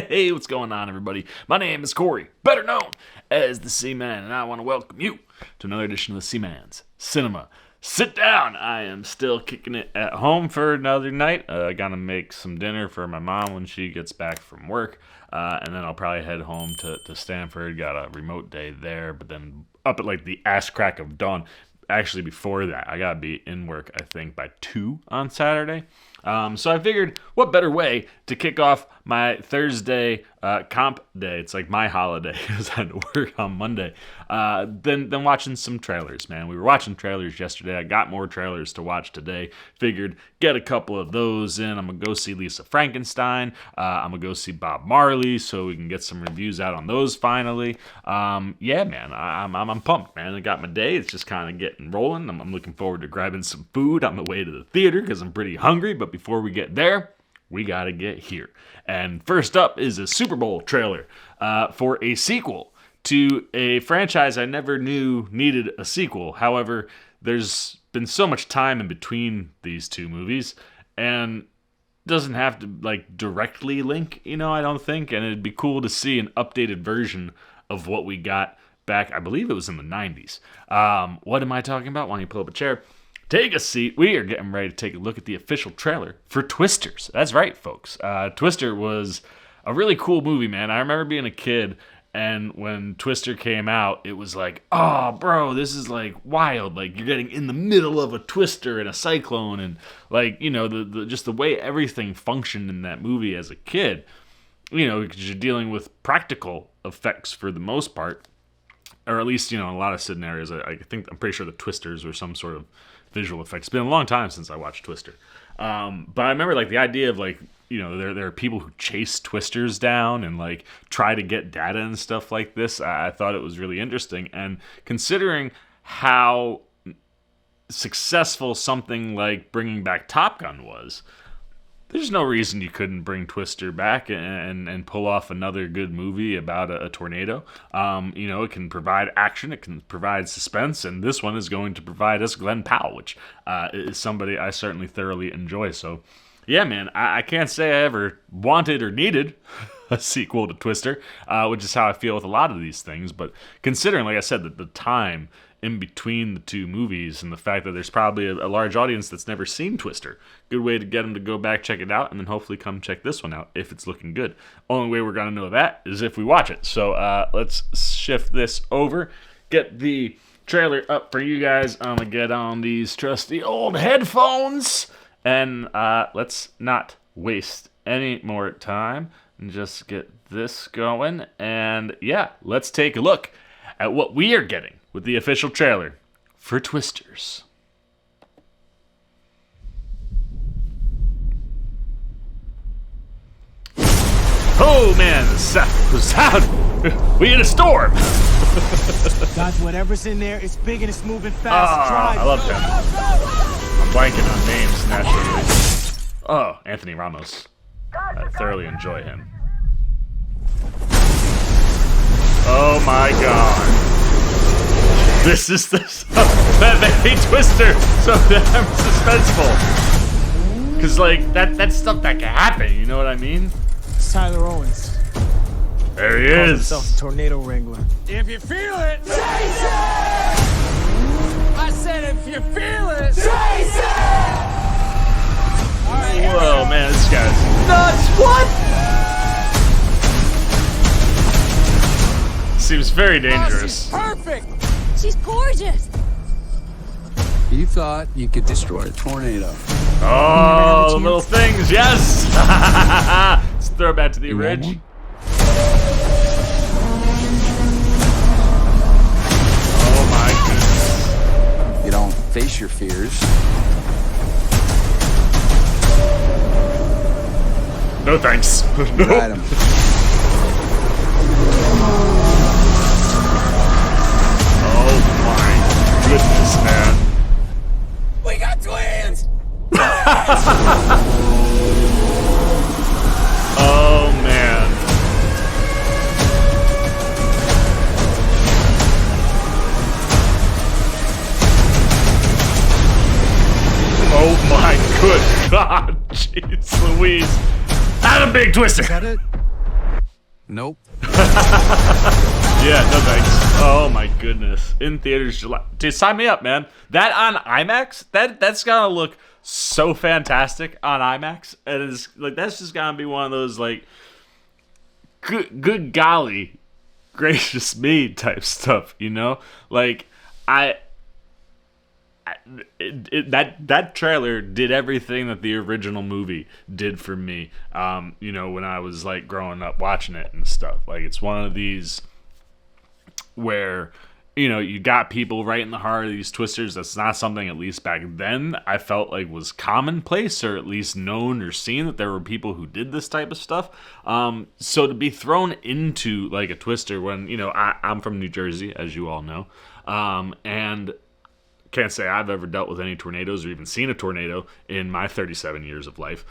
Hey, what's going on, everybody? My name is Corey, better known as the Seaman, and I want to welcome you to another edition of the Seaman's Cinema Sit Down. I am still kicking it at home for another night. I gotta make some dinner for my mom when she gets back from work, and then I'll probably head home to Stanford. Got a remote day there, but then up at like the ass crack of dawn. Actually, before that, I gotta be in work, I think, by 2 on Saturday. So I figured, what better way to kick off my Thursday comp day? It's like my holiday because I had to work on Monday. Than watching some trailers, man. We were watching trailers yesterday. I got more trailers to watch today. Figured get a couple of those in. I'm gonna go see Lisa Frankenstein. I'm gonna go see Bob Marley so we can get some reviews out on those finally. Yeah, man. I'm pumped, man. I got my day. It's just kind of getting rolling. I'm looking forward to grabbing some food on the way to the theater because I'm pretty hungry. But before we get there, we gotta get here. And first up is a Super Bowl trailer for a sequel to a franchise I never knew needed a sequel. However, there's been so much time in between these two movies, and doesn't have to like directly link, I don't think. And it'd be cool to see an updated version of what we got back, I believe it was in the 90s. What am I talking about? Why don't you pull up a chair? Take a seat. We are getting ready to take a look at the official trailer for Twisters. That's right, folks. Twister was a really cool movie, man. I remember being a kid, and when Twister came out, it was like, oh, bro, this is like wild. Like, you're getting in the middle of a twister and a cyclone, and like, just the way everything functioned in that movie as a kid, because you're dealing with practical effects for the most part, or at least, in a lot of scenarios. I'm pretty sure the twisters were some sort of visual effects. It's been a long time since I watched Twister. But I remember like the idea of like, there are people who chase twisters down and like try to get data and stuff like this. I thought it was really interesting. And considering how successful something like bringing back Top Gun was, there's no reason you couldn't bring Twister back and pull off another good movie about a tornado. It can provide action, it can provide suspense, and this one is going to provide us Glen Powell, which is somebody I certainly thoroughly enjoy. So, yeah, man, I can't say I ever wanted or needed a sequel to Twister, which is how I feel with a lot of these things. But considering, like I said, that the time in between the two movies and the fact that there's probably a large audience that's never seen Twister, good way to get them to go back, check it out, and then hopefully come check this one out if it's looking good. Only way we're going to know that is if we watch it. So let's shift this over, get the trailer up for you guys. I'm going to get on these trusty old headphones, and let's not waste any more time and just get this going. And yeah, let's take a look at what we are getting with the official trailer for Twisters. Oh man, the sound! We in a storm! Guys, whatever's in there, it's big and it's moving fast. I love him. I'm blanking on names naturally. Oh, Anthony Ramos. I thoroughly enjoy him. Oh my god. This is the stuff that made Twister so damn suspenseful. Because, like, that's stuff that can happen, you know what I mean? It's Tyler Owens. There he Calls is. himself a tornado wrangler. If you feel it, chase it! I said if you feel it, chase it! Whoa, man, this guy's nuts. What? Seems very dangerous. Perfect! She's gorgeous. You thought you could destroy a tornado. Oh, the little things, yes! Let's throw it back to the ridge. Oh my goodness. You don't face your fears. No thanks. Ride 'em. Goodness, man. We got twins! Oh, man. Oh, my good God. Jeez Louise. That's a big twister. Is that it? Nope. Yeah, no thanks. Oh my goodness. In theaters July. Dude, sign me up, man. That on IMAX, that's gonna look so fantastic on IMAX. And it's like that's just gonna be one of those like good golly gracious me type stuff, you know? Like that trailer did everything that the original movie did for me. You know, when I was like growing up watching it and stuff. Like it's one of these where, you know, you got people right in the heart of these twisters. That's not something, at least back then, I felt like was commonplace, or at least known or seen that there were people who did this type of stuff. So to be thrown into like a twister when, you know, I'm from New Jersey, as you all know, and can't say I've ever dealt with any tornadoes or even seen a tornado in my 37 years of life.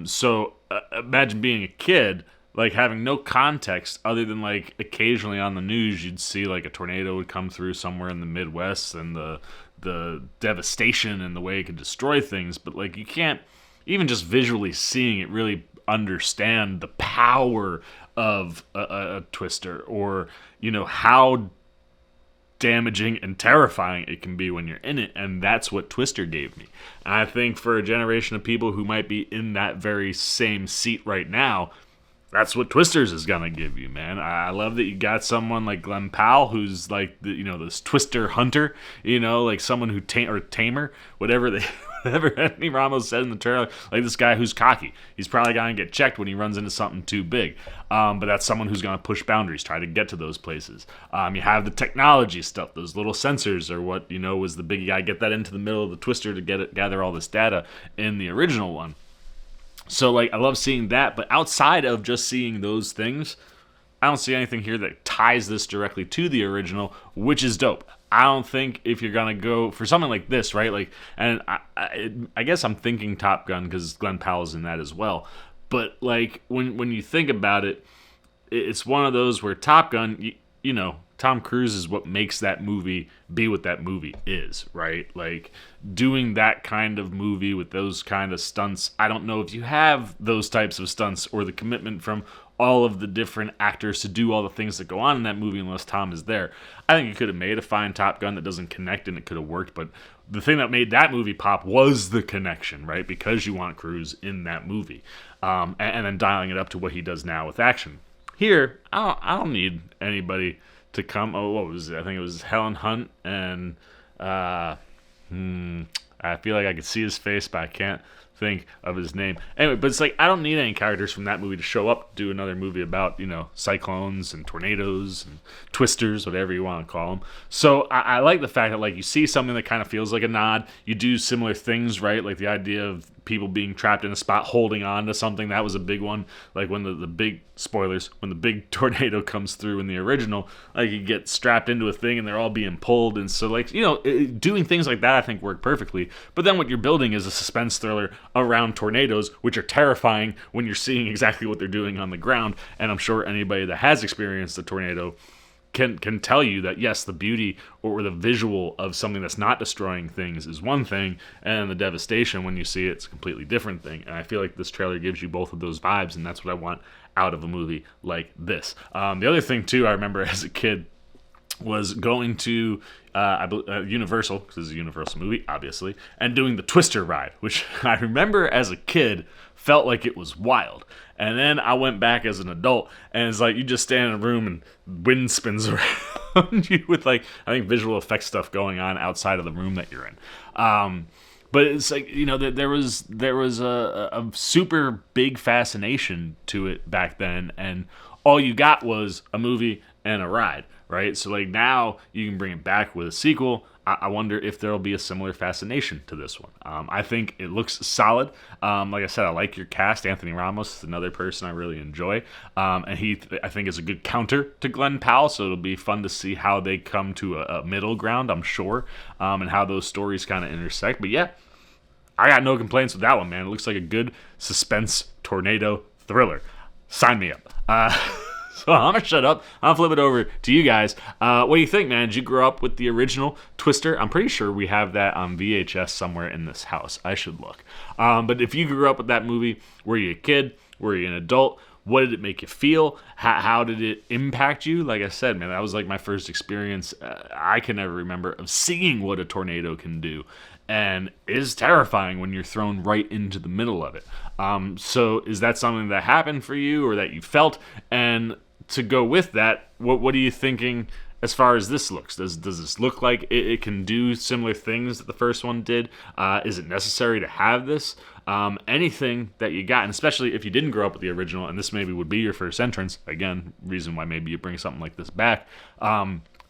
So imagine being a kid, like having no context other than like occasionally on the news you'd see like a tornado would come through somewhere in the Midwest and the devastation and the way it could destroy things. But like you can't, even just visually seeing it, really understand the power of a twister, or, you know, how damaging and terrifying it can be when you're in it. And that's what Twister gave me. And I think for a generation of people who might be in that very same seat right now, that's what Twisters is gonna give you, man. I love that you got someone like Glen Powell, who's like the, you know, this Twister hunter, you know, like someone who or tamer, whatever Anthony Ramos said in the trailer, like this guy who's cocky. He's probably gonna get checked when he runs into something too big. But that's someone who's gonna push boundaries, try to get to those places. You have the technology stuff; those little sensors are what, you know, was the big guy. Get that into the middle of the Twister to gather all this data in the original one. So, like, I love seeing that, but outside of just seeing those things, I don't see anything here that ties this directly to the original, which is dope. I don't think if you're gonna go for something like this, right? Like, and I guess I'm thinking Top Gun because Glen Powell's in that as well. But like, when you think about it, it's one of those where Top Gun, you know, Tom Cruise is what makes that movie be what that movie is, right? Like, doing that kind of movie with those kind of stunts, I don't know if you have those types of stunts or the commitment from all of the different actors to do all the things that go on in that movie unless Tom is there. I think you could have made a fine Top Gun that doesn't connect and it could have worked, but the thing that made that movie pop was the connection, right? Because you want Cruise in that movie. And then dialing it up to what he does now with action. Here, I don't need anybody to come. Oh, what was it? I think it was Helen Hunt and I feel like I could see his face, but I can't think of his name. Anyway, but it's like I don't need any characters from that movie to show up, do another movie about, you know, cyclones and tornadoes and twisters, whatever you want to call them. So I like the fact that like you see something that kind of feels like a nod. You do similar things, right? Like the idea of people being trapped in a spot holding on to something, that was a big one. Like when the big spoilers, when the big tornado comes through in the original, like you get strapped into a thing and they're all being pulled. And so like, you know, doing things like that I think work perfectly. But then what you're building is a suspense thriller around tornadoes, which are terrifying when you're seeing exactly what they're doing on the ground. And I'm sure anybody that has experienced a tornado can tell you that yes, the beauty or the visual of something that's not destroying things is one thing, and the devastation when you see it's a completely different thing. And I feel like this trailer gives you both of those vibes, and that's what I want out of a movie like this. The other thing too, I remember as a kid was going to Universal, because it's a Universal movie, obviously, and doing the Twister ride, which I remember as a kid felt like it was wild. And then I went back as an adult, and it's like you just stand in a room and wind spins around you with, like, I think visual effects stuff going on outside of the room that you're in. But it's like, you know, there was a super big fascination to it back then, and all you got was a movie and a ride, right? So like now you can bring it back with a sequel. I wonder if there'll be a similar fascination to this one. I think it looks solid. Like I said, I like your cast. Anthony Ramos is another person I really enjoy. And he, I think, is a good counter to Glen Powell, so it'll be fun to see how they come to a middle ground, I'm sure, and how those stories kind of intersect. But yeah, I got no complaints with that one, man. It looks like a good suspense tornado thriller. Sign me up. So I'm going to shut up. I'll flip it over to you guys. What do you think, man? Did you grow up with the original Twister? I'm pretty sure we have that on VHS somewhere in this house. I should look. But if you grew up with that movie, were you a kid? Were you an adult? What did it make you feel? How did it impact you? Like I said, man, that was like my first experience I can ever remember of seeing what a tornado can do. And it is terrifying when you're thrown right into the middle of it. So is that something that happened for you or that you felt? And to go with that, what are you thinking as far as this looks? Does this look like it can do similar things that the first one did? Is it necessary to have this? Anything that you got, and especially if you didn't grow up with the original, and this maybe would be your first entrance, again, reason why maybe you bring something like this back,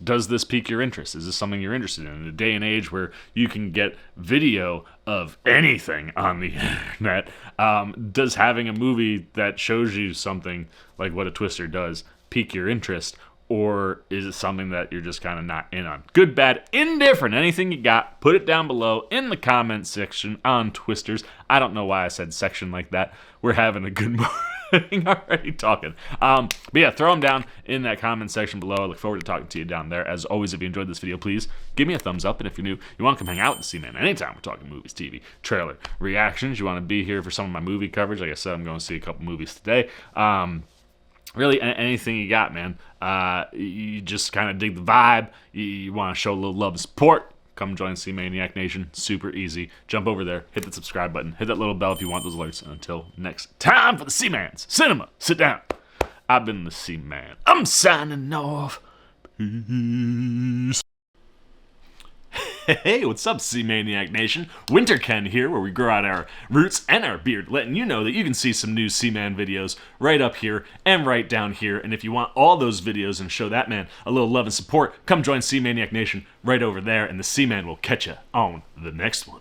does this pique your interest? Is this something you're interested in a day and age where you can get video of anything on the internet? Does having a movie that shows you something like what a Twister does pique your interest? Or is it something that you're just kind of not in on? Good, bad, indifferent, anything you got, put it down below in the comment section on Twisters. I don't know why I said section like that. We're having a good morning already talking. But yeah, throw them down in that comment section below. I look forward to talking to you down there. As always, if you enjoyed this video, please give me a thumbs up. And if you're new, you want to come hang out with the C-Man anytime we're talking movies, TV, trailer, reactions, you want to be here for some of my movie coverage. Like I said, I'm going to see a couple movies today. Really, anything you got, man. You just kind of dig the vibe. You want to show a little love and support. Come join C-Maniac Nation. Super easy. Jump over there. Hit the subscribe button. Hit that little bell if you want those alerts. And until next time for the C-Man's Cinema. Sit down. I've been the C-Man. I'm signing off. Peace. Hey, what's up, C-Maniac Nation? Winter Ken here, where we grow out our roots and our beard, letting you know that you can see some new C-Man videos right up here and right down here. And if you want all those videos and show that man a little love and support, come join C-Maniac Nation right over there, and the C-Man will catch you on the next one.